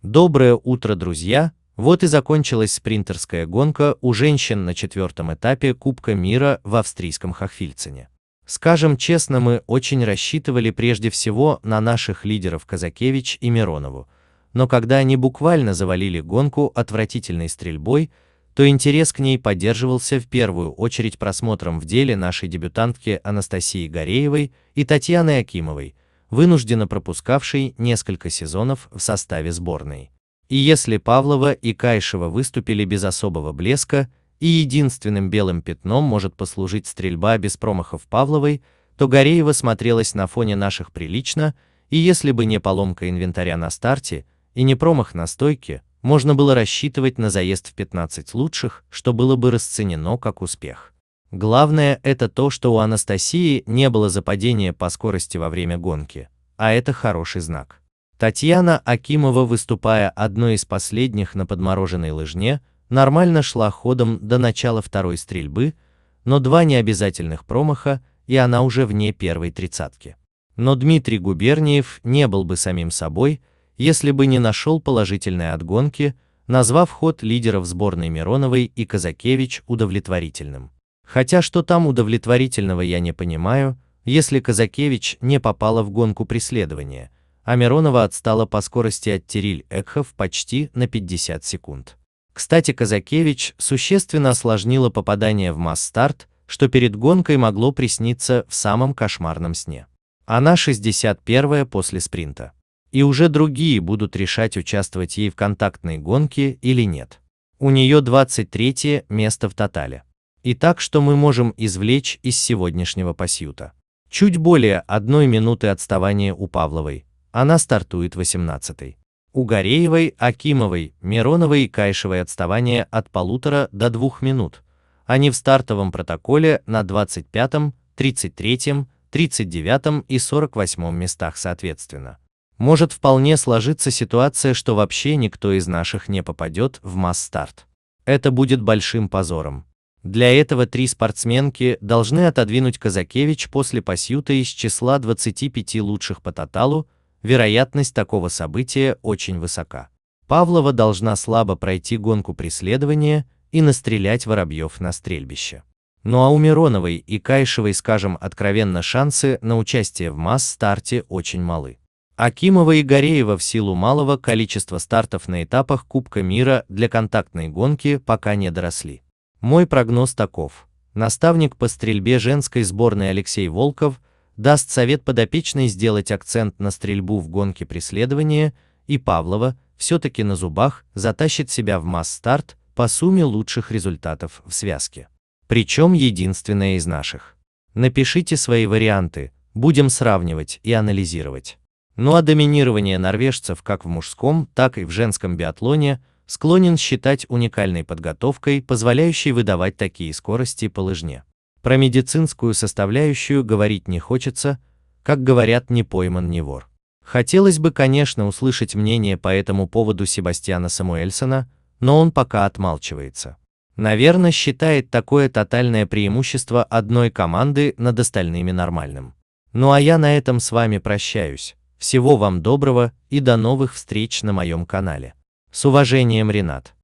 Доброе утро, друзья! Вот и закончилась спринтерская гонка у женщин на 4-м этапе Кубка мира в австрийском Хохфильцене. Скажем честно, мы очень рассчитывали прежде всего на наших лидеров Казакевич и Миронову, но когда они буквально завалили гонку отвратительной стрельбой, то интерес к ней поддерживался в первую очередь просмотром в деле нашей дебютантки Анастасии Гареевой и Татьяны Акимовой, вынужденно пропускавшей несколько сезонов в составе сборной. И если Павлова и Кайшева выступили без особого блеска, и единственным белым пятном может послужить стрельба без промахов Павловой, то Гареева смотрелась на фоне наших прилично, и если бы не поломка инвентаря на старте и не промах на стойке, можно было рассчитывать на заезд в 15 лучших, что было бы расценено как успех. Главное это то, что у Анастасии не было западения по скорости во время гонки, а это хороший знак. Татьяна Акимова, выступая одной из последних на подмороженной лыжне, нормально шла ходом до начала второй стрельбы, но два необязательных промаха, и она уже вне первой тридцатки. Но Дмитрий Губерниев не был бы самим собой, если бы не нашел положительной от гонки, назвав ход лидеров сборной Мироновой и Казакевич удовлетворительным. Хотя что там удовлетворительного, я не понимаю, если Казакевич не попала в гонку преследования, а Миронова отстала по скорости от Териль Экхов почти на 50 секунд. Кстати, Казакевич существенно осложнила попадание в масс-старт, что перед гонкой могло присниться в самом кошмарном сне. Она 61-я после спринта. И уже другие будут решать, участвовать ей в контактной гонке или нет. У нее 23-е место в тотале. Итак, что мы можем извлечь из сегодняшнего пасьюта? Чуть более 1 минуты отставания у Павловой, она стартует 18-й. У Гареевой, Акимовой, Мироновой и Кайшевой отставание от 1,5 до 2 минут. Они в стартовом протоколе на 25-м, 33-м, 39-м и 48-м местах соответственно. Может вполне сложиться ситуация, что вообще никто из наших не попадет в масс-старт. Это будет большим позором. Для этого 3 спортсменки должны отодвинуть Казакевич после пасьюта из числа 25 лучших по тоталу, вероятность такого события очень высока. Павлова должна слабо пройти гонку преследования и настрелять воробьев на стрельбище. Ну а у Мироновой и Кайшевой, скажем откровенно, шансы на участие в масс-старте очень малы. Акимова и Гареева в силу малого количества стартов на этапах Кубка мира для контактной гонки пока не доросли. Мой прогноз таков. Наставник по стрельбе женской сборной Алексей Волков даст совет подопечной сделать акцент на стрельбу в гонке преследования, и Павлова все-таки на зубах затащит себя в масс-старт по сумме лучших результатов в связке. Причем единственная из наших. Напишите свои варианты, будем сравнивать и анализировать. Ну а доминирование норвежцев как в мужском, так и в женском биатлоне склонен считать уникальной подготовкой, позволяющей выдавать такие скорости по лыжне. Про медицинскую составляющую говорить не хочется, как говорят, не пойман не вор. Хотелось бы, конечно, услышать мнение по этому поводу Себастьяна Самуэльсона, но он пока отмалчивается. Наверное, считает такое тотальное преимущество одной команды над остальными нормальным. Ну а я на этом с вами прощаюсь. Всего вам доброго и до новых встреч на моем канале. С уважением, Ренат.